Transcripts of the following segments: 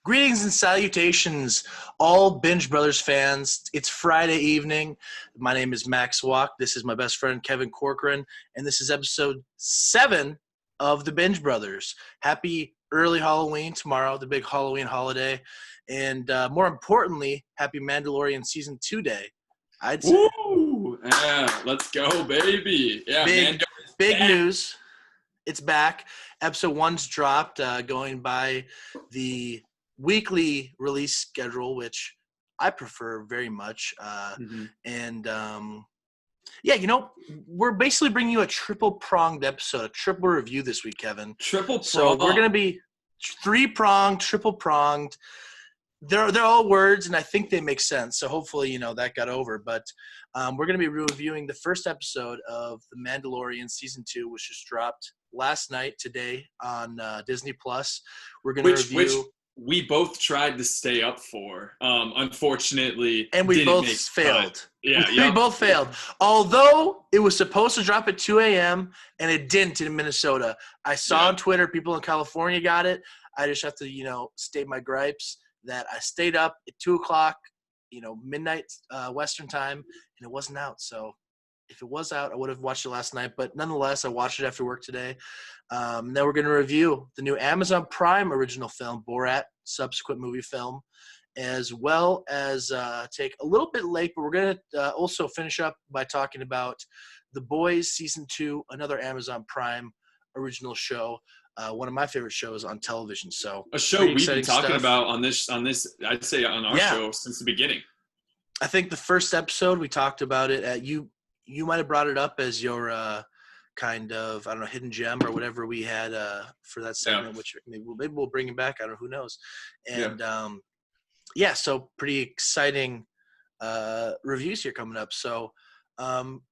Greetings and salutations, all Binge Brothers fans. It's Friday evening. My name is Max Walk. This is my best friend, Kevin Corcoran, and this is episode 7 of the Binge Brothers. Happy early Halloween tomorrow, the big Halloween holiday, and more importantly, happy Mandalorian Season 2 day, I'd say. Woo! Yeah, let's go, baby. Yeah, big news. It's back. Episode 1's dropped, going by the weekly release schedule, which I prefer very much. And we're basically bringing you a triple-pronged episode, a triple review this week, Kevin. Triple-pronged. So we're going to be three-pronged, triple-pronged. They're all words, and I think they make sense. So hopefully, that got over. But we're going to be reviewing the first episode of The Mandalorian Season 2, which just dropped last night, today, on Disney+. We're going to review... Which we both tried to stay up for. Unfortunately, and we both failed. Yeah, we both failed. Although it was supposed to drop at 2 a.m. and it didn't in Minnesota. I saw on Twitter people in California got it. I just have to, state my gripes that I stayed up at 2 o'clock, midnight Western time, and it wasn't out. So if it was out, I would have watched it last night. But nonetheless, I watched it after work today. Then we're going to review the new Amazon Prime original film, Borat, subsequent Moviefilm, as well as take a little bit late, but we're going to also finish up by talking about The Boys Season 2, another Amazon Prime original show, one of my favorite shows on television. So a show we've been talking about on this, I'd say on our show since the beginning. I think the first episode we talked about it at you might have brought it up as your kind of, I don't know, hidden gem or whatever we had for that segment, which maybe we'll bring it back. I don't know, who knows. And so pretty exciting reviews here coming up. So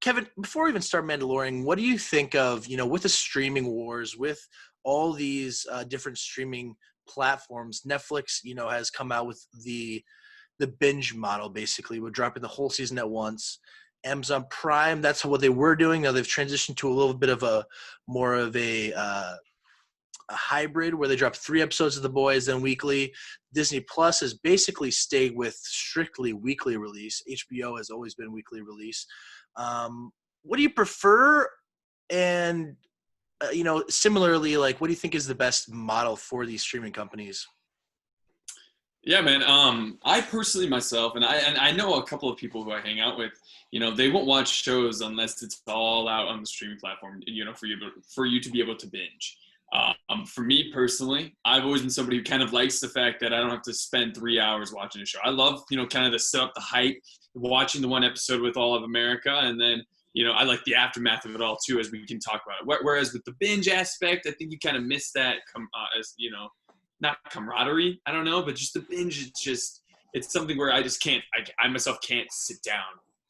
Kevin, before we even start Mandalorian, what do you think of, with the streaming wars, with all these different streaming platforms? Netflix, has come out with the binge model. Basically, we're dropping the whole season at once. Amazon Prime, that's what they were doing. Now they've transitioned to a little bit of a more of a hybrid where they drop 3 episodes of The Boys then weekly. Disney Plus has basically stayed with strictly weekly release. HBO has always been weekly release. What do you prefer? And similarly, like, what do you think is the best model for these streaming companies? Yeah, man. I personally myself, and I know a couple of people who I hang out with, they won't watch shows unless it's all out on the streaming platform, for you to be able to binge. For me personally, I've always been somebody who kind of likes the fact that I don't have to spend 3 hours watching a show. I love, kind of the set up, the hype, watching the one episode with all of America, and then, I like the aftermath of it all too, as we can talk about it. Whereas with the binge aspect, I think you kind of miss that, not camaraderie, I don't know, but just the binge, it's something where I just can't, I myself can't sit down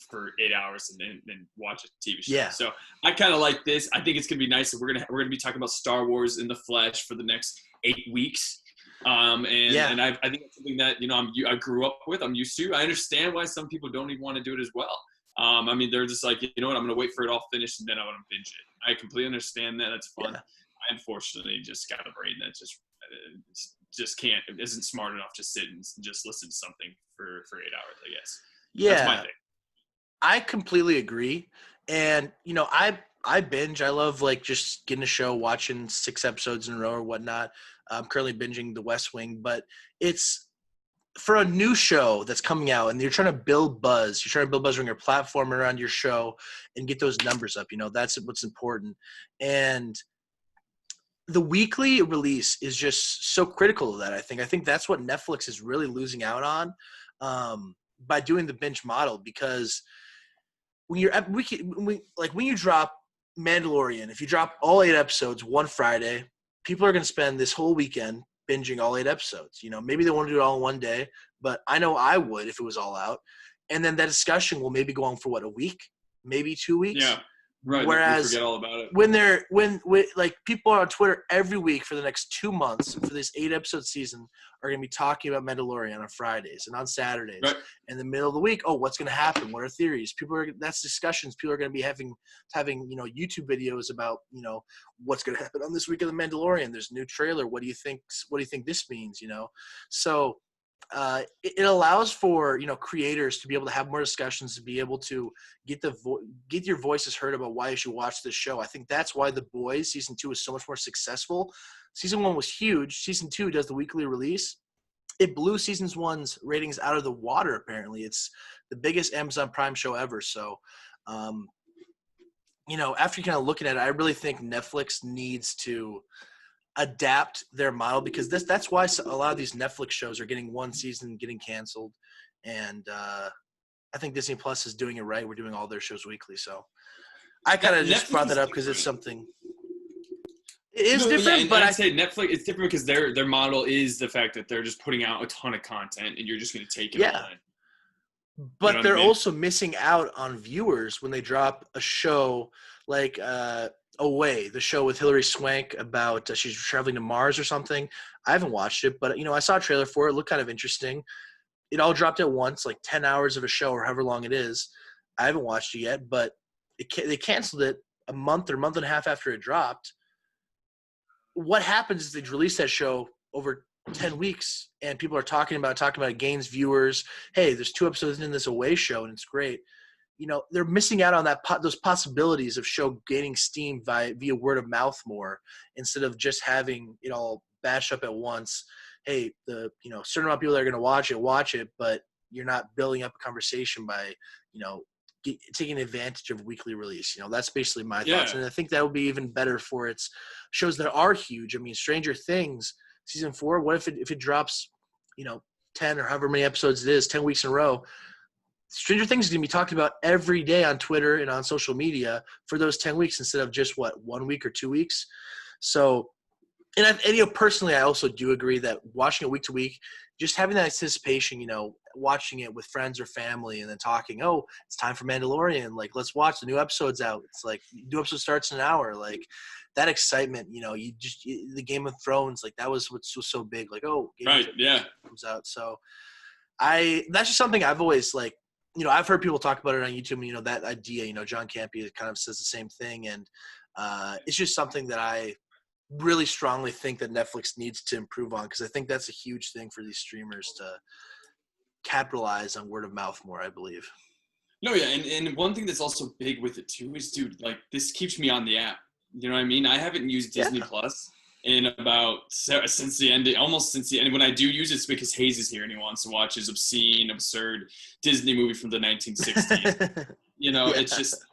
for 8 hours and then watch a TV show. Yeah. So I kind of like this. I think it's gonna be nice that we're gonna be talking about Star Wars in the flesh for the next 8 weeks. I think it's something that I grew up with. I'm used to. I understand why some people don't even want to do it as well. They're just like, I'm gonna wait for it all finished and then I want to binge it. I completely understand that. That's fun. Yeah. I unfortunately just got a brain that just can't, isn't smart enough to sit and just listen to something for 8 hours, I guess. Yeah. That's my thing. I completely agree. And, I binge. I love, just getting a show, watching 6 episodes in a row or whatnot. I'm currently binging The West Wing, but it's for a new show that's coming out and you're trying to build buzz. You're trying to build buzz around your platform, around your show, and get those numbers up. That's what's important. And the weekly release is just so critical of that. I think that's what Netflix is really losing out on by doing the binge model, because when you drop Mandalorian, if you drop all 8 episodes one Friday, people are going to spend this whole weekend binging all 8 episodes. Maybe they want to do it all in one day, but I know I would if it was all out. And then that discussion will maybe go on for a week, maybe 2 weeks. Yeah. Right. Whereas we forget all about it. when like people on Twitter every week for the next 2 months for this 8-episode season are going to be talking about Mandalorian on Fridays and on Saturdays. Right. In the middle of the week, what's going to happen? What are theories? That's discussions. People are going to be having YouTube videos about what's going to happen on this week of the Mandalorian. There's a new trailer. What do you think? What do you think this means? So. It allows for creators to be able to have more discussions, to be able to get your voices heard about why you should watch this show. I think that's why The Boys season 2 is so much more successful. Season 1 was huge. Season 2 does the weekly release. It blew season 1's ratings out of the water. Apparently, it's the biggest Amazon Prime show ever. So, after you kind of looking at it, I really think Netflix needs to adapt their model, because that's why a lot of these Netflix shows are getting one season getting canceled, and I think Disney Plus is doing it right. We're doing all their shows weekly, so I kind of just brought that up because it's something. It is different, yeah, but I'd say Netflix. It's different because their model is the fact that they're just putting out a ton of content, and you're just going to take it all in. But they're also missing out on viewers when they drop a show like Away, the show with Hilary Swank about she's traveling to Mars or something. I haven't watched it, but I saw a trailer for it. It looked kind of interesting. It all dropped at once, like 10 hours of a show or however long it is. I haven't watched it yet, but they canceled it a month or month and a half after it dropped. What happens is they release that show over 10 weeks and people are talking about it gains viewers. Hey, there's 2 episodes in this Away show and it's great. They're missing out on those possibilities of show gaining steam via word of mouth more, instead of just having it all bashed up at once. Hey, certain amount of people that are going to watch it, but you're not building up a conversation by, taking advantage of weekly release. That's basically my thoughts. And I think that would be even better for its shows that are huge. I mean, Stranger Things season 4, what if it drops, 10 or however many episodes it is, 10 weeks in a row, Stranger Things is going to be talked about every day on Twitter and on social media for those 10 weeks instead of just 1 week or 2 weeks. So, and personally, I also do agree that watching it week to week, just having that anticipation, watching it with friends or family and then talking, oh, it's time for Mandalorian. Like, let's watch the new episode's out. It's like new episode starts in an hour. Like that excitement, the Game of Thrones, like that was what's so big. Like, oh, comes out. So that's just something I've always I've heard people talk about it on YouTube, that idea, John Campea kind of says the same thing. And it's just something that I really strongly think that Netflix needs to improve on, because I think that's a huge thing for these streamers to capitalize on word of mouth more, I believe. No, yeah. And one thing that's also big with it too is, dude, like this keeps me on the app. You know what I mean? I haven't used Disney Plus in since the end. When I do use it, it's because Hayes is here and he wants to watch his obscene, absurd Disney movie from the 1960s. It's just,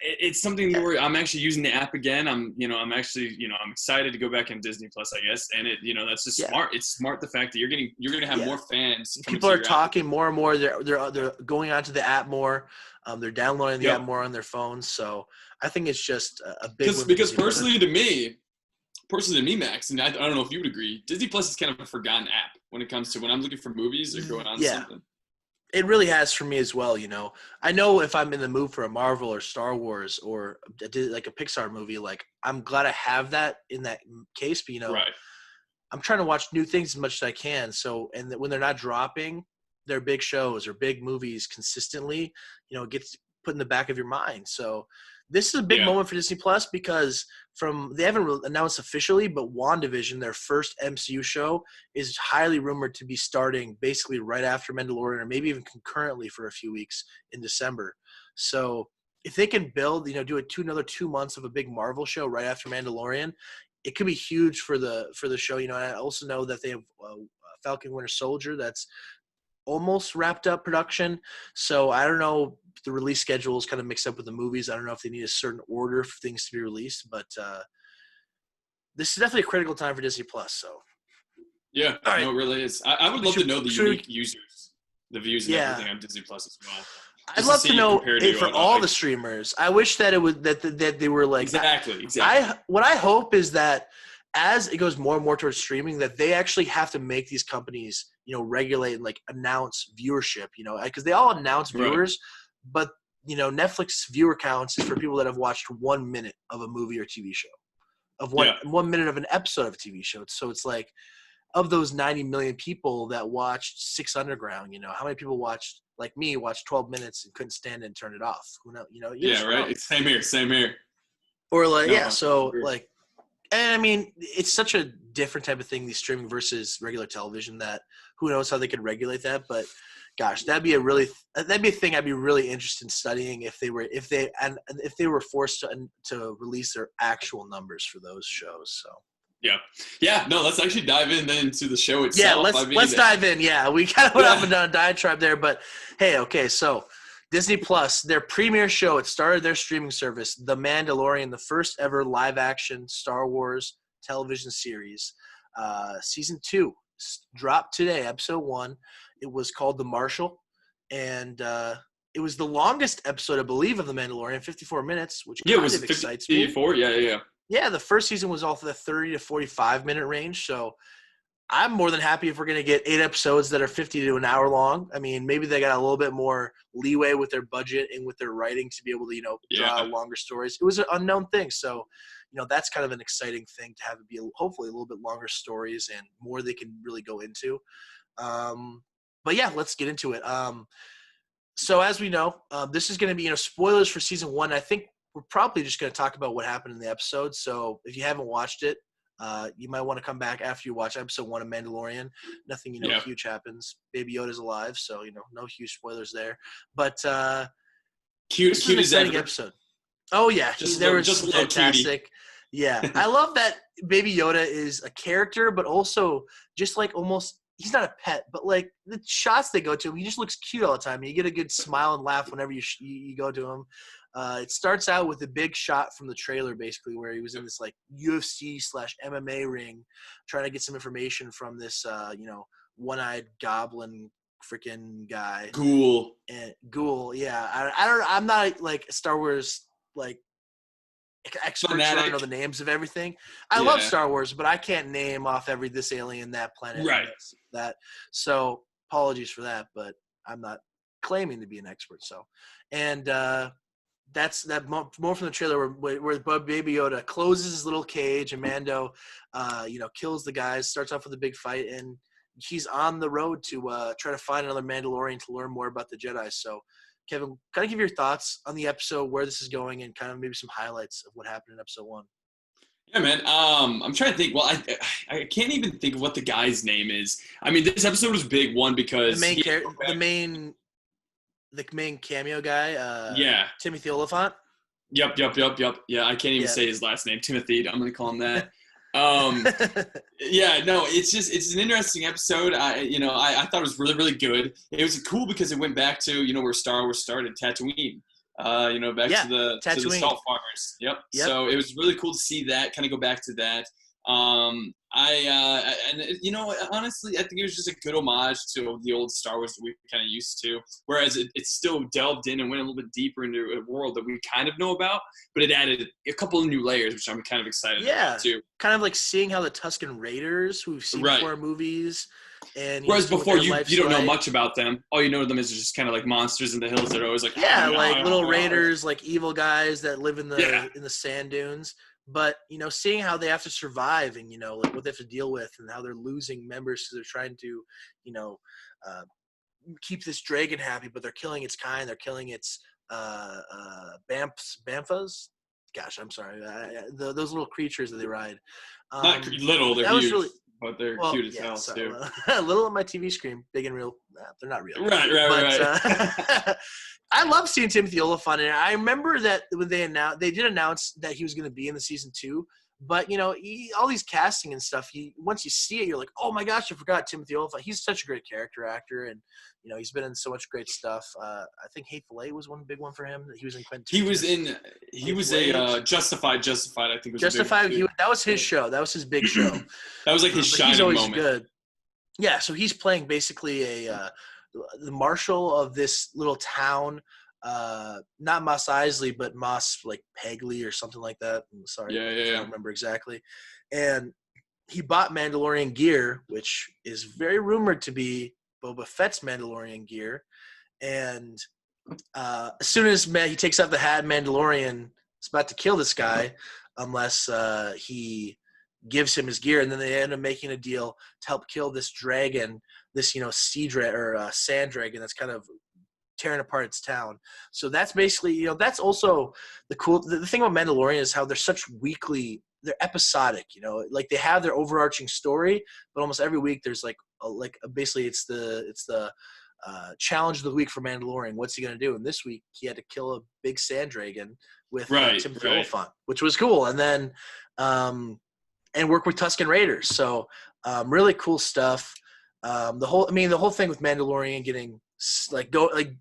it's something where I'm actually using the app again. I'm excited to go back on Disney Plus, I guess. And that's just smart. It's smart, the fact that you're going to have more fans. People are talking more and more. They're going onto the app more. They're downloading the app more on their phones. So I think it's just a big one. Because personally to me, Max, and I don't know if you would agree, Disney Plus is kind of a forgotten app when it comes to when I'm looking for movies or going on something. It really has for me as well. I know if I'm in the mood for a Marvel or Star Wars or like a Pixar movie, like I'm glad I have that in that case. But I'm trying to watch new things as much as I can. So, and when they're not dropping their big shows or big movies consistently, it gets put in the back of your mind. So this is a big moment for Disney Plus, because they haven't announced officially, but WandaVision, their first MCU show, is highly rumored to be starting basically right after Mandalorian, or maybe even concurrently for a few weeks in December. So if they can build, do another 2 months of a big Marvel show right after Mandalorian, it could be huge for the show. And I also know that they have Falcon Winter Soldier that's almost wrapped up production. So I don't know, the release schedule is kind of mixed up with the movies. I don't know if they need a certain order for things to be released, but this is definitely a critical time for Disney Plus. So yeah, right. No, it really is. I would love to know the unique users, the views and everything on Disney Plus as well. I'd love to know for all the streamers. I wish that it would that they were like exactly. What I hope is that as it goes more and more towards streaming, that they actually have to make these companies regulate and announce viewership. Because they all announce viewers, but Netflix viewer counts is for people that have watched 1 minute of a movie or TV show, of 1 minute of an episode of a TV show. So it's like, of those 90 million people that watched Six Underground, how many people watched 12 minutes and couldn't stand it and turn it off? Who knows? Yeah, right. Same here. Or and I mean, it's such a different type of thing, these streaming versus regular television, that who knows how they could regulate that. But gosh, that'd be a thing I'd be really interested in studying if they were forced to release their actual numbers for those shows. So. Yeah. No, let's actually dive into the show itself. Yeah, let's dive in. Yeah, we kind of went up and down a diatribe there, but hey, okay, so Disney Plus, their premiere show, it started their streaming service, The Mandalorian, the first ever live-action Star Wars television series. Season 2 dropped today, episode 1. It was called The Marshal, and it was the longest episode, I believe, of The Mandalorian, 54 minutes, which kind of excites me. 54, yeah. Yeah, the first season was all for the 30 to 45-minute range, so I'm more than happy if we're going to get 8 episodes that are 50 to an hour long. I mean, maybe they got a little bit more leeway with their budget and with their writing to be able to, draw longer stories. It was an unknown thing, so, that's kind of an exciting thing to have it be hopefully a little bit longer stories and more they can really go into. But yeah, let's get into it. So as we know, this is going to be, spoilers for season 1. I think we're probably just going to talk about what happened in the episode. So if you haven't watched it, you might want to come back after you watch episode 1 of Mandalorian. Nothing, huge happens. Baby Yoda's alive, so, no huge spoilers there. But cute an exciting episode. Oh, yeah. They were just fantastic. Yeah. I love that Baby Yoda is a character, but also just like almost – he's not a pet, but like the shots they go to him, he just looks cute all the time. You get a good smile and laugh whenever you go to him. It starts out with a big shot from the trailer, basically, where he was in this like UFC/MMA ring, trying to get some information from this, one-eyed goblin freaking guy. Ghoul. Yeah. I'm not like a Star Wars like expert. I don't know the names of everything. I love Star Wars, but I can't name off this alien, that planet, right? That. So apologies for that, but I'm not claiming to be an expert. So, and that's that more from the trailer where Baby Yoda closes his little cage and Mando, kills the guys, starts off with a big fight, and he's on the road to try to find another Mandalorian to learn more about the Jedi. So, Kevin, kind of give your thoughts on the episode, where this is going, and kind of maybe some highlights of what happened in episode 1. Yeah, man. I'm trying to think. Well, I can't even think of what the guy's name is. I mean, this episode was big, one, because the main cameo guy, Timothy Olyphant. Yep. Yeah, I can't even say his last name. Timothy. I'm gonna call him that. It's an interesting episode. I thought it was really, really good. It was cool because it went back to where Star Wars started, Tatooine. Back to the salt farmers. Yep. So it was really cool to see that, kind of go back to that. Honestly, I think it was just a good homage to the old Star Wars that we kind of used to, whereas it still delved in and went a little bit deeper into a world that we kind of know about, but it added a couple of new layers, which I'm kind of excited about too. Kind of like seeing how the Tusken Raiders, who we've seen before in movies, and whereas before you don't know much about them. All you know of them is just kind of like monsters in the hills that are always like little raiders, like evil guys that live in the sand dunes. But seeing how they have to survive and like what they have to deal with and how they're losing members because they're trying to keep this dragon happy, but they're killing its kind. They're killing its bamfas. Gosh, I'm sorry. Those little creatures that they ride. Not little, they're huge. But they're cute as hell, too. Little on my TV screen, big and real. They're not real. Right. I love seeing Timothy Olyphant, and I remember that when they did announce that he was going to be in the season 2. But all these casting and stuff, once you see it, you're like, oh my gosh, I forgot Timothy Olyphant. He's such a great character actor, and he's been in so much great stuff. I think Hateful Eight was one big one for him. He was in Quentin. He was Justified. I think was Justified. That was his show. That was his big show. That was like his shining he's always moment. Good. Yeah, so he's playing basically the marshal of this little town. Not Mos Eisley, but Mos like Pegley or something like that. I'm sorry, I don't remember exactly. And he bought Mandalorian gear, which is very rumored to be Boba Fett's Mandalorian gear. And as soon as he takes off the hat, Mandalorian is about to kill this guy unless he gives him his gear, and then they end up making a deal to help kill this dragon, this sea dragon or sand dragon that's kind of tearing apart its town. So that's basically that's also the thing about Mandalorian is how they're such they're episodic, like they have their overarching story, but almost every week there's basically it's the challenge of the week for Mandalorian. What's he going to do? And this week he had to kill a big sand dragon with Timothy Olyphant, which was cool. And then and work with Tusken Raiders. So really cool stuff. The whole thing with Mandalorian getting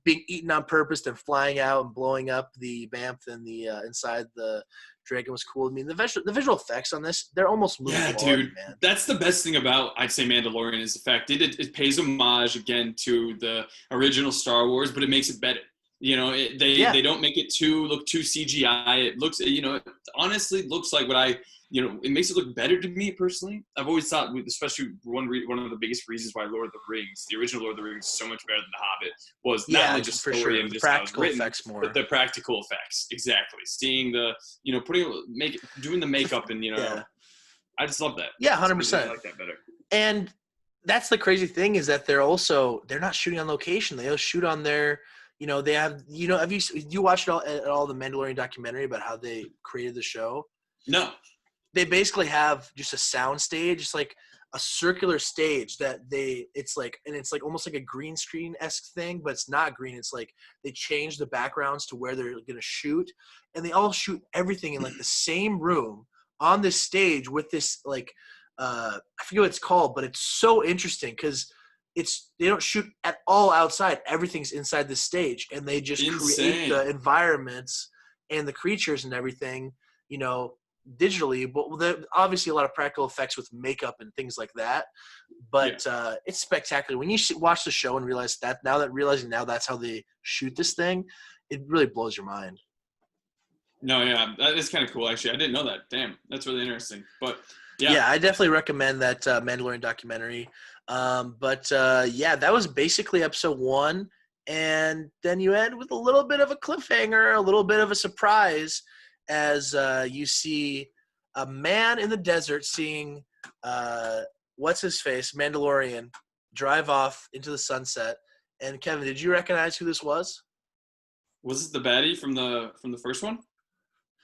being eaten on purpose and flying out and blowing up the bamf and the inside the dragon was cool. I mean, the visual effects on this, they're almost movie quality, man. That's the best thing about, I'd say, Mandalorian is the fact it pays homage again to the original Star Wars, but it makes it better. They don't make it look too CGI. It looks, it honestly looks like it makes it look better to me personally. I've always thought, especially one of the biggest reasons why Lord of the Rings, the original Lord of the Rings, is so much better than The Hobbit, was not only just story and just practical effects more, but the practical effects. Exactly, seeing the doing the makeup and I just love that. Yeah, 100%. I like that better. And that's the crazy thing is that they're not shooting on location. They shoot on their. They have. Have you watched all the Mandalorian documentary about how they created the show? No. They basically have just a sound stage. It's like a circular stage that it's like almost like a green screen-esque thing, but it's not green. It's like they change the backgrounds to where they're going to shoot, and they all shoot everything in like the same room on this stage with this I forget what it's called, but it's so interesting because they don't shoot at all outside. Everything's inside the stage, and they just create the environments and the creatures and everything, digitally, but obviously a lot of practical effects with makeup and things like that. But it's spectacular when you watch the show and realize that realizing that's how they shoot this thing. It really blows your mind. No, yeah, that is kind of cool. Actually, I didn't know that. Damn, that's really interesting. But I definitely recommend that Mandalorian documentary. That was basically episode 1, and then you end with a little bit of a cliffhanger, a little bit of a surprise. As you see a man in the desert seeing what's-his-face, Mandalorian, drive off into the sunset. And Kevin, did you recognize who this was? Was it the baddie from the first one?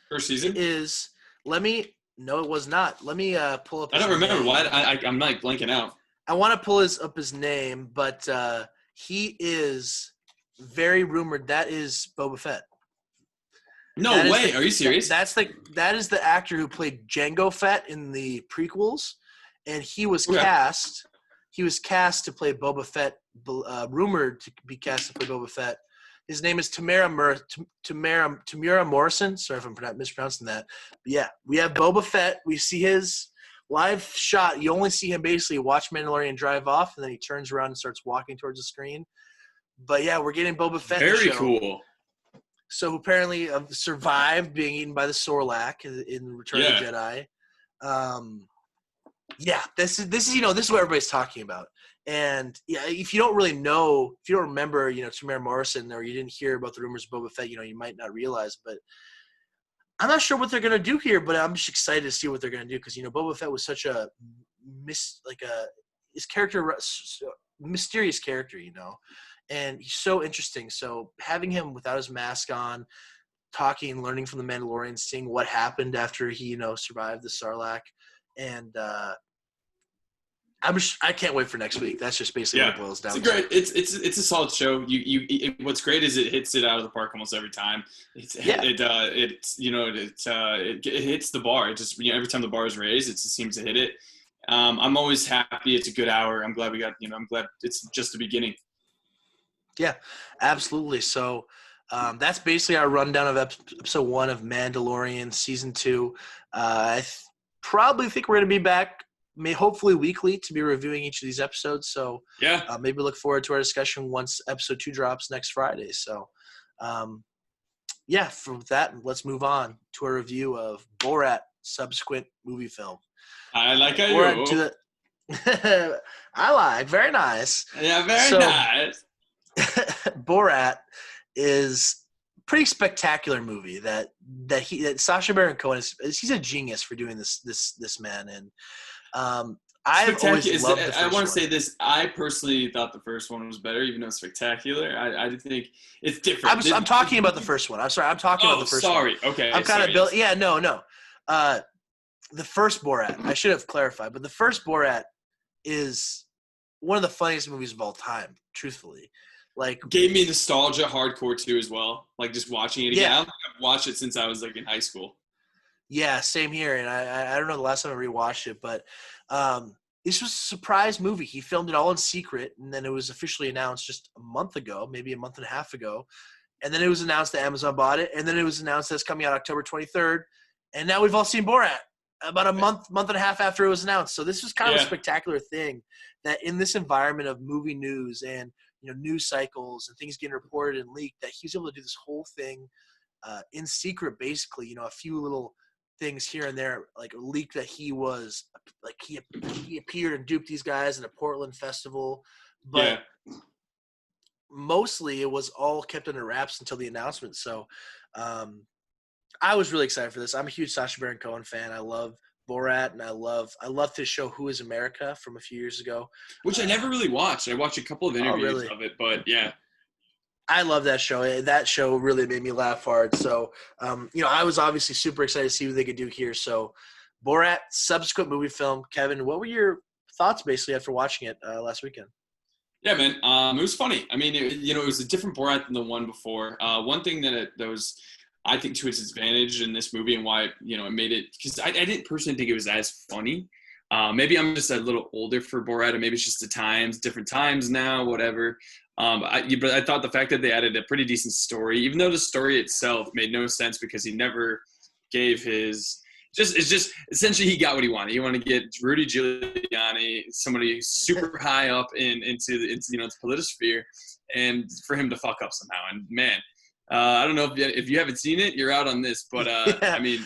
First season? No, it was not. Let me pull up his I don't remember name. why. I'm like blanking out. I want to pull up his name, but he is very rumored. That is Boba Fett. No way! Are you serious? That is the actor who played Jango Fett in the prequels, and he was cast. He was cast to play Boba Fett. Rumored to be cast to play Boba Fett. His name is Tamara Morrison. Sorry if I'm mispronouncing that. But we have Boba Fett. We see his live shot. You only see him basically watch Mandalorian drive off, and then he turns around and starts walking towards the screen. But we're getting Boba Fett. Very cool. So apparently survived being eaten by the Sarlacc in Return of the Jedi. This is what everybody's talking about. And if you don't remember, Tamara Morrison, or you didn't hear about the rumors of Boba Fett, you might not realize. But I'm not sure what they're gonna do here. But I'm just excited to see what they're gonna do because Boba Fett was such a mysterious character, and he's so interesting. So having him without his mask on, talking, learning from the Mandalorian, seeing what happened after he, survived the Sarlacc, and I can't wait for next week. That's just basically what it boils down to. It's a solid show. What's great is it hits it out of the park almost every time. It hits the bar. It just every time the bar is raised, it just seems to hit it. I'm always happy. It's a good hour. I'm glad I'm glad it's just the beginning. Yeah, absolutely. So that's basically our rundown of episode 1 of Mandalorian season 2. I probably think we're going to be back, hopefully weekly, to be reviewing each of these episodes. So maybe look forward to our discussion once episode 2 drops next Friday. So for that, let's move on to a review of Borat subsequent movie film. I like how I like. Very nice. Yeah, very nice. Borat is pretty spectacular movie that Sacha Baron Cohen he's a genius for doing this man. And I've always loved the first one. I want to say this. I personally thought the first one was better, even though it's spectacular. I think it's different. I'm talking about the first one. I'm sorry. I'm talking about the first one. Sorry. Okay. I'm kind of built. Yeah, no. The first Borat, I should have clarified, but the first Borat is one of the funniest movies of all time, truthfully. Like, gave me nostalgia hardcore too as well. Like just watching it again. Yeah. I don't think I've watched it since I was like in high school. Yeah, same here. And I don't know the last time I rewatched it, but this was a surprise movie. He filmed it all in secret, and then it was officially announced just a month ago, maybe a month and a half ago. And then it was announced that Amazon bought it, and then it was announced that it's coming out October 23rd. And now we've all seen Borat about a month and a half after it was announced. So this was kind of a spectacular thing that in this environment of movie news and news cycles and things getting reported and leaked, that he was able to do this whole thing in secret, basically. A few little things here and there, like a leak that he was like he appeared and duped these guys at a Portland festival, but mostly it was all kept under wraps until the announcement. So I was really excited for this. I'm a huge Sacha Baron Cohen fan. I love Borat, and I love his show Who Is America from a few years ago, which I never really watched. I watched a couple of interviews of it, but yeah. I love that show. That show really made me laugh hard. So, I was obviously super excited to see what they could do here. So, Borat, subsequent movie film. Kevin, what were your thoughts basically after watching it last weekend? Yeah, man, it was funny. I mean, it was a different Borat than the one before. One thing that was, I think, to its advantage in this movie and why, it made it, because I didn't personally think it was as funny. Maybe I'm just a little older for Borat, and maybe it's just different times now, whatever. But I thought the fact that they added a pretty decent story, even though the story itself made no sense because he never gave his it's just essentially he got what he wanted. He wanted to get Rudy Giuliani, somebody super high up into the politisphere, and for him to fuck up somehow. And man, I don't know if you haven't seen it, you're out on this. But I mean,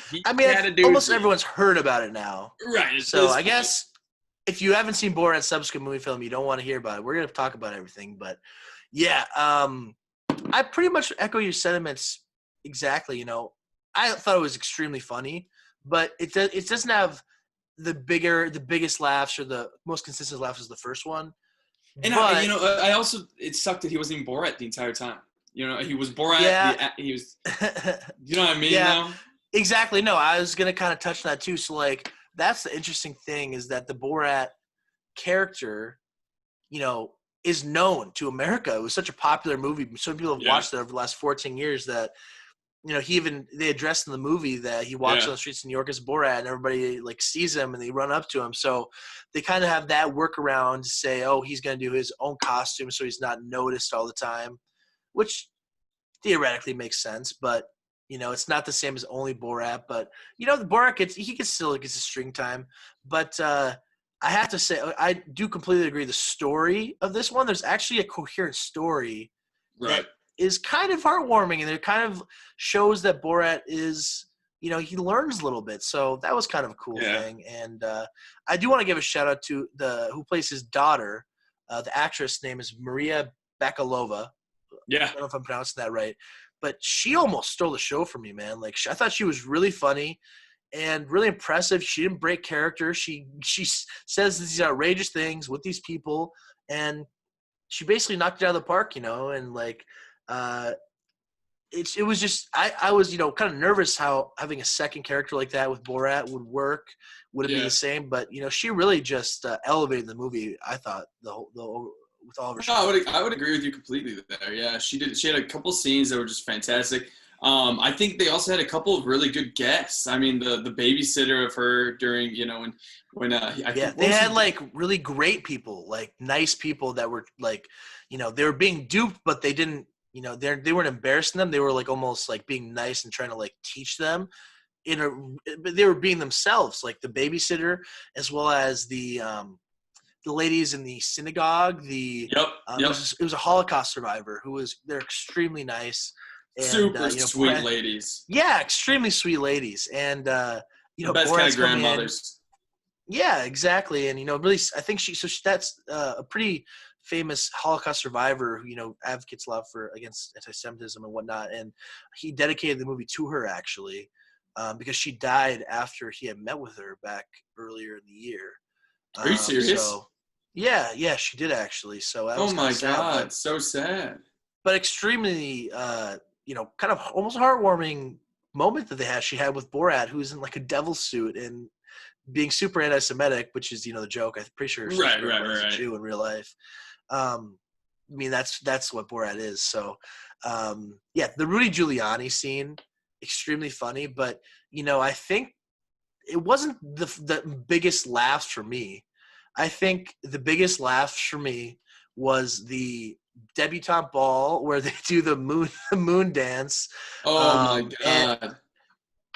almost everyone's heard about it now, right? So I guess if you haven't seen Borat's subsequent movie film, you don't want to hear about it. We're gonna talk about everything, but yeah, I pretty much echo your sentiments exactly. I thought it was extremely funny, but it doesn't have the biggest laughs or the most consistent laughs as the first one. And I also, it sucked that he wasn't even Borat the entire time. He was Borat. Yeah. He was. You know what I mean? Yeah, though? Exactly. No, I was gonna kind of touch on that too. So like, that's the interesting thing is that the Borat character, is known to America. It was such a popular movie. So many people have watched it over the last 14 years that, they addressed in the movie that he walks on the streets of New York as Borat, and everybody like sees him and they run up to him. So they kind of have that workaround to say, oh, he's going to do his own costume so he's not noticed all the time, which theoretically makes sense. But, it's not the same as only Borat. But, the Borat still gets his string time. But I have to say, I do completely agree. The story of this one, there's actually a coherent story that is kind of heartwarming, and it kind of shows that Borat is, he learns a little bit. So that was kind of a cool thing. And I do want to give a shout out to who plays his daughter. The actress name is Maria Bakalova. Yeah. I don't know if I'm pronouncing that right, but she almost stole the show for me, man. Like, I thought she was really funny and really impressive. She didn't break character. She says these outrageous things with these people, and she basically knocked it out of the park, and like it was just I was kind of nervous how having a second character like that with Borat would work. Would it be the same? But she really just elevated the movie. I thought the whole with all of her. No, I would agree with you completely there. Yeah, she did. She had a couple scenes that were just fantastic. I think they also had a couple of really good guests. I mean, the babysitter of her during, when they had like really great people, like nice people that were like, they were being duped, but they didn't, they weren't embarrassing them. They were like almost like being nice and trying to like teach them but they were being themselves, like the babysitter as well as the ladies in the synagogue. It was a Holocaust survivor they're extremely nice. And, super sweet ladies. Yeah, extremely sweet ladies. And, the best kind of grandmothers. Yeah, exactly. And, really, I think that's a pretty famous Holocaust survivor who, advocates a lot against anti-Semitism and whatnot. And he dedicated the movie to her, actually, because she died after he had met with her back earlier in the year. Are you serious? So, yeah, she did, actually. So that was Oh my sad, God, so sad. but extremely, kind of almost heartwarming moment that she had with Borat, who's in like a devil suit and being super anti-Semitic, which is, the joke. I'm pretty sure she's Right. a Jew in real life. I mean, that's what Borat is. So, the Rudy Giuliani scene, extremely funny, but, I think it wasn't the biggest laughs for me. I think the biggest laughs for me was the debutante ball where they do the moon dance. Oh my God.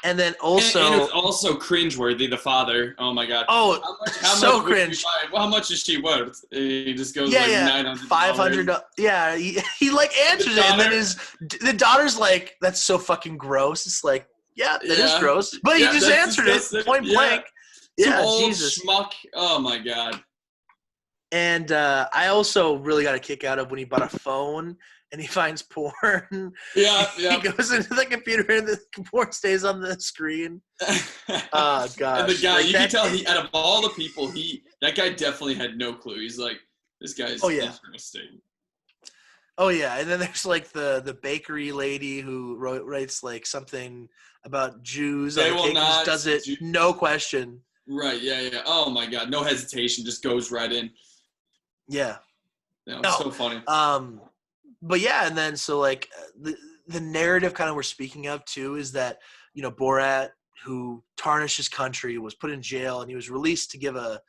And then also, and it's also cringeworthy. The father. Oh my God. Oh, how so much cringe. How much is she worth? He just goes $900. 500. Yeah, he like answers it, and then the daughter's like, "That's so fucking gross." It's like, that is gross, but he just answered it point blank. Some old schmuck. Oh my God. And I also really got a kick out of when he bought a phone and he finds porn. Yeah. He goes into the computer and the porn stays on the screen. Oh, gosh. And the guy, you can tell out of all the people, that guy definitely had no clue. He's like, this guy's interesting. Oh, yeah. And then there's like the bakery lady who writes like something about Jews. They will not. Does it, no question. Right, yeah. Oh, my God. No hesitation. Just goes right in. Yeah. So funny. But yeah, and then so like the narrative kind of we're speaking of too is that, Borat, who tarnished his country, was put in jail and he was released to give a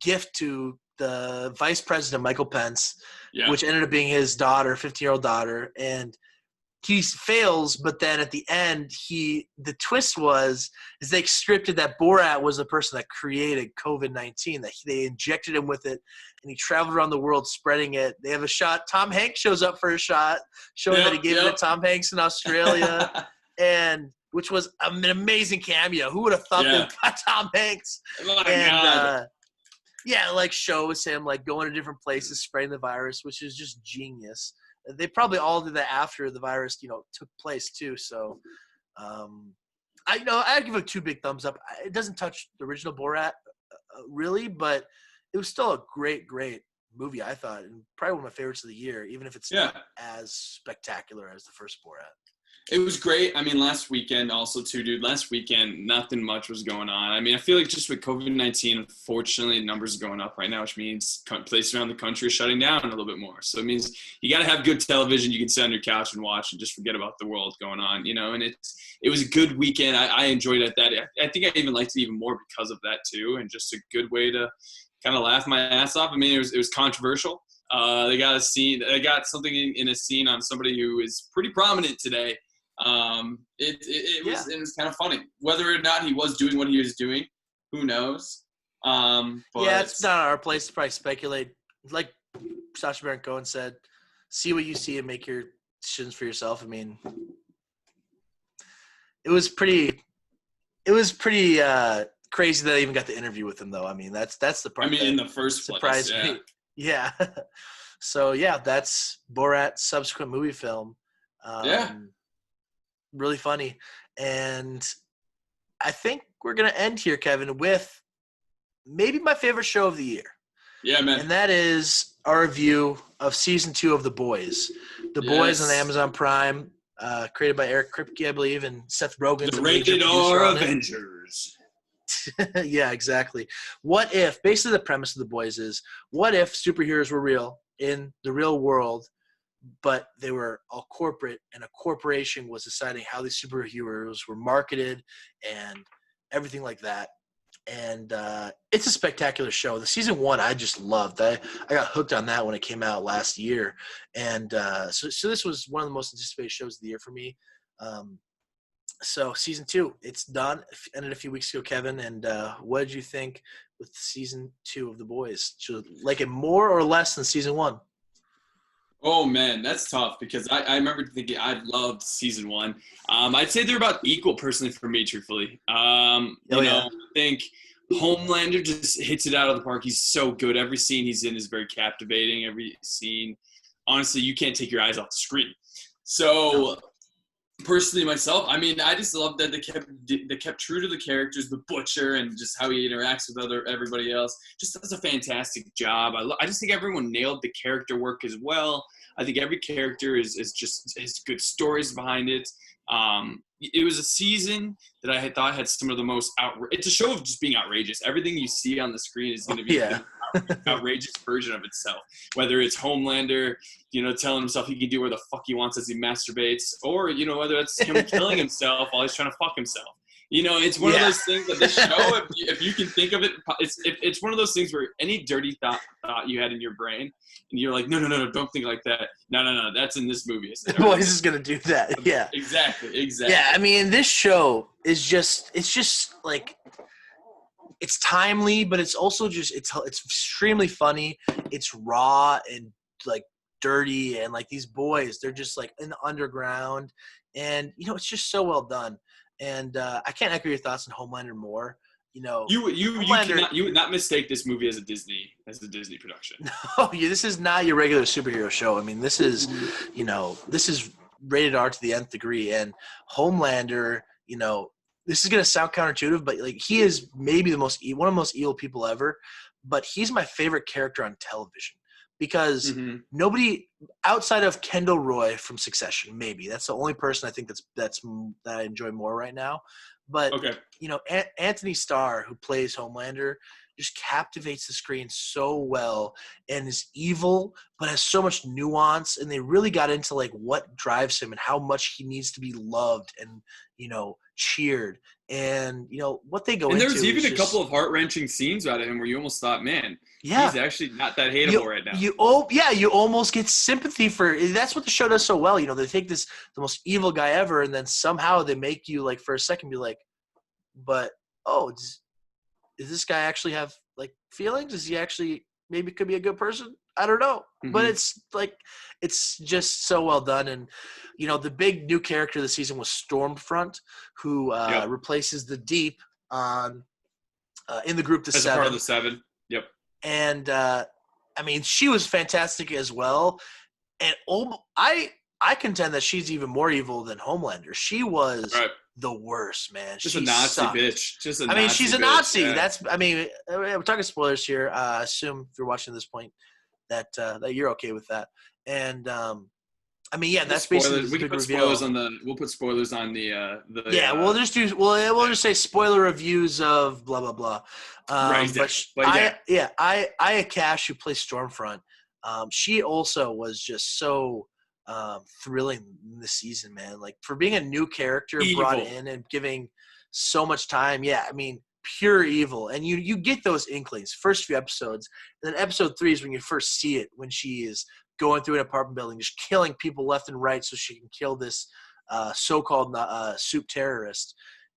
gift to the vice president, Michael Pence, which ended up being his daughter, 15-year-old daughter. And he fails, but then at the end, the twist is they scripted that Borat was the person that created COVID-19, that they injected him with it, and he traveled around the world spreading it. They have a shot. Tom Hanks shows up for a shot, showing that he gave it to Tom Hanks in Australia, and which was an amazing cameo. Who would have thought they got Tom Hanks? Oh my God. Like shows him like going to different places, spreading the virus, which is just genius. They probably all did that after the virus, took place too. So, I give it 2 big thumbs up. It doesn't touch the original Borat, really, but it was still a great, great movie, I thought, and probably one of my favorites of the year, even if it's not as spectacular as the first Borat. It was great. I mean, last weekend also too, dude. Last weekend, nothing much was going on. I mean, I feel like just with COVID-19, unfortunately, numbers are going up right now, which means places around the country are shutting down a little bit more. So it means you got to have good television you can sit on your couch and watch and just forget about the world going on, And it was a good weekend. I enjoyed it. I think I even liked it even more because of that too, and just a good way to kind of laugh my ass off. I mean, it was controversial. They got something in a scene on somebody who is pretty prominent today. It was kind of funny. Whether or not he was doing what he was doing, who knows? But it's not our place to probably speculate. Like Sacha Baron Cohen said, see what you see and make your decisions for yourself. I mean, it was pretty crazy that I even got the interview with him, though. I mean, that's the part. I mean, in the first place, surprised me. Yeah. So that's Borat's subsequent movie film. Really funny. And I think we're going to end here, Kevin, with maybe my favorite show of the year. Yeah, man. And that is our review of season 2 of The Boys. The Boys on Amazon Prime, created by Eric Kripke, I believe, and Seth Rogen. The rated R Avengers. Yeah, exactly. What if, basically the premise of The Boys is, what if superheroes were real in the real world, but they were all corporate, and a corporation was deciding how these superheroes were marketed and everything like that. And it's a spectacular show. The season 1 I just loved. I got hooked on that when it came out last year. And so this was one of the most anticipated shows of the year for me. So season 2, it's done. It ended a few weeks ago, Kevin. And what did you think with season 2 of The Boys? Should you like it more or less than season 1? Oh, man, that's tough because I remember thinking I loved season 1. I'd say they're about equal personally for me, truthfully. I think Homelander just hits it out of the park. He's so good. Every scene he's in is very captivating. Every scene, honestly, you can't take your eyes off the screen. So, personally, myself, I mean, I just love that they kept true to the characters, the Butcher, and just how he interacts with everybody else. Just does a fantastic job. I just think everyone nailed the character work as well. I think every character is just has good stories behind it. It was a season that I thought had some of the most it's a show of just being outrageous. Everything you see on the screen is going to be an outrageous version of itself. Whether it's Homelander, telling himself he can do where the fuck he wants as he masturbates, or whether it's him killing himself while he's trying to fuck himself. It's one of those things that this show, if you can think of it, it's one of those things where any dirty thought you had in your brain, and you're like, no, don't think like that. No, that's in this movie. The boys is gonna do that. Yeah, exactly. Yeah, I mean, this show is it's just like, it's timely, but it's also just it's extremely funny. It's raw and like dirty, and like these boys, they're just like in the underground, and it's just so well done. And I can't echo your thoughts on Homelander more. You would not mistake this movie as a Disney production. No, this is not your regular superhero show. I mean, this is this is rated R to the nth degree. And Homelander, this is gonna sound counterintuitive, but like, he is maybe one of the most evil people ever. But he's my favorite character on television. Because nobody outside of Kendall Roy from Succession, maybe that's the only person I think that I enjoy more right now. But Anthony Starr, who plays Homelander, just captivates the screen so well, and is evil but has so much nuance. And they really got into like what drives him and how much he needs to be loved and cheered. And what they go into. And there's even a couple of heart-wrenching scenes out of him where you almost thought, man, he's actually not that hateable right now. You almost get sympathy for. That's what the show does so well. They take the most evil guy ever, and then somehow they make you like for a second be like, but does this guy actually have like feelings? Is he actually maybe could be a good person? I don't know. But it's like, it's just so well done. And the big new character this season was Stormfront, who replaces the Deep on in the group, the As Seven. a part of the Seven. Yep. And I mean, she was fantastic as well. And I contend that she's even more evil than Homelander. She was the worst, man. Just a Nazi bitch. I mean, she's a Nazi. Yeah. We're talking spoilers here. I assume if you're watching this point that you're okay with that. And I mean, that's basically the big reveal. We'll put spoilers on the. We'll just say spoiler reviews of blah blah blah. Aya Cash, who plays Stormfront, she also was just so thrilling this season, man. Like, for being a new character brought in and giving so much time. Yeah, I mean, pure evil. And you get those inklings first few episodes, and then episode 3 is when you first see it, when she is going through an apartment building, just killing people left and right so she can kill this so-called soup terrorist.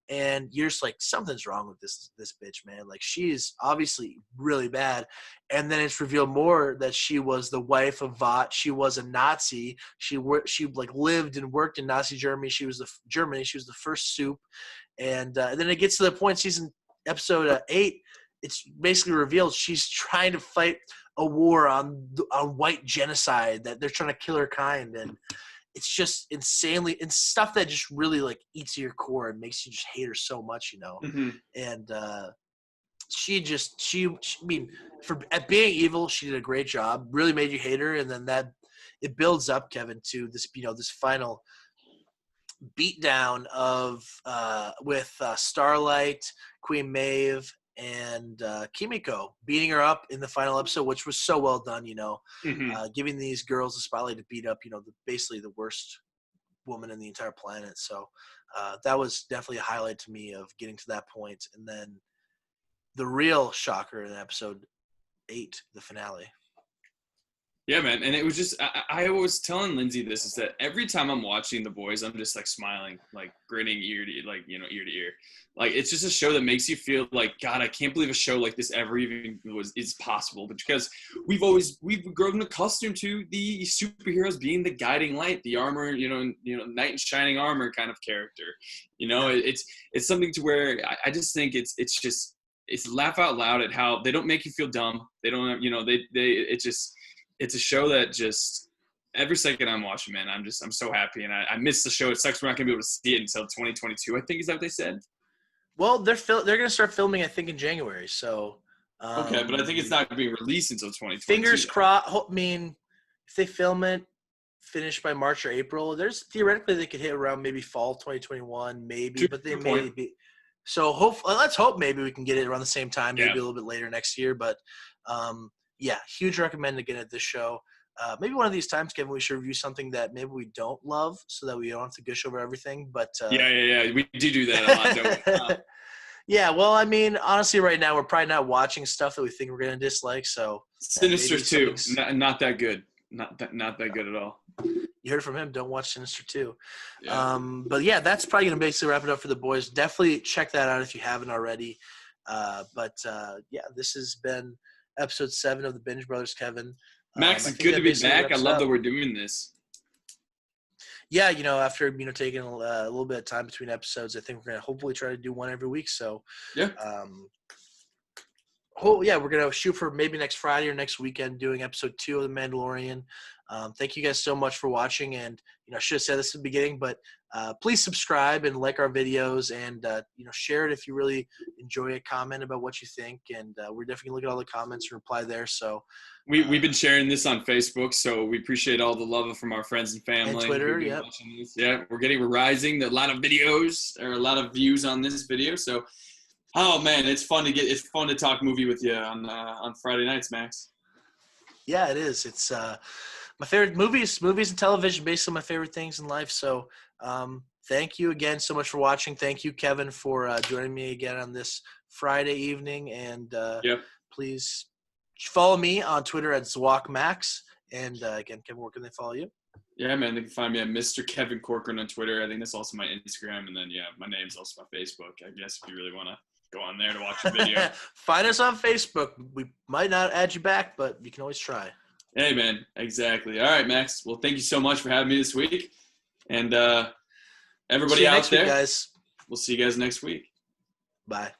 And you're just like, something's wrong with this bitch, man. Like, she is obviously really bad. And then it's revealed more that she was the wife of Vought. She was a Nazi. She like lived and worked in Nazi Germany. She was the first soup. And then it gets to the point, episode 8, it's basically revealed she's trying to fight a war on white genocide, that they're trying to kill her kind. And it's just insanely, and stuff that just really like eats to your core and makes you just hate her so much, And at being evil, she did a great job. Really made you hate her, and then that it builds up, Kevin, to this this final beatdown of with Starlight, Queen Maeve, and Kimiko beating her up in the final episode, which was so well done, giving these girls the spotlight to beat up, basically the worst woman in the entire planet. So that was definitely a highlight to me of getting to that point. And then the real shocker in episode 8, the finale. Yeah, man. And it was just, I was telling Lindsay this, is that every time I'm watching The Boys, I'm just like smiling, like grinning ear to ear. Like, it's just a show that makes you feel like, God, I can't believe a show like this ever even is possible. But because we've grown accustomed to the superheroes being the guiding light, the armor, knight in shining armor kind of character. It's something to where I just think it's it's laugh out loud at how they don't make you feel dumb. They don't, it's a show that just every second I'm watching, man, I'm so happy. And I miss the show. It sucks we're not going to be able to see it until 2022, I think. Is that what they said? Well, they're going to start filming, I think, in January. So, okay, but I think it's not being released until 2022. Fingers crossed. I mean, if they film it, finish by March or April, there's theoretically they could hit around maybe fall 2021, maybe, but they may be. So let's hope maybe we can get it around the same time, maybe a little bit later next year. But huge recommend again at this show. Maybe one of these times, Kevin, we should review something that maybe we don't love, so that we don't have to gush over everything. But we do that a lot, don't we? Yeah, well, I mean, honestly, right now we're probably not watching stuff that we think we're gonna dislike. So Sinister 2, not that good, not that good at all. You heard from him. Don't watch Sinister 2. Yeah. But yeah, that's probably going to basically wrap it up for the boys. Definitely check that out if you haven't already. This has been episode 7 of the Binge Brothers, Kevin. Max, it's good to be back. I love that we're doing this. Yeah, after, taking a little bit of time between episodes, I think we're going to hopefully try to do one every week. So, yeah. We're going to shoot for maybe next Friday or next weekend doing episode 2 of The Mandalorian. Thank you guys so much for watching. And, I should have said this at the beginning, but please subscribe and like our videos and, share it if you really enjoy it. Comment about what you think. And we're definitely looking at all the comments and reply there. So we've been sharing this on Facebook, so we appreciate all the love from our friends and family. And Twitter, yeah. Yeah, we're rising. A lot of videos or a lot of views on this video. So, oh man, it's fun to talk movie with you on Friday nights, Max. Yeah, it is. It's my favorite movies and television, basically my favorite things in life. So thank you again so much for watching. Thank you, Kevin, for joining me again on this Friday evening. And please follow me on Twitter at ZwakMax. And again, Kevin, where can they follow you? Yeah, man, they can find me at Mr. Kevin Corcoran on Twitter. I think that's also my Instagram. And then, my name's also my Facebook, I guess, if you really want to go on there to watch the video. Find us on Facebook. We might not add you back, but you can always try. Hey, man, exactly. All right, Max. Well, thank you so much for having me this week. And everybody out there, guys. We'll see you guys next week. Bye.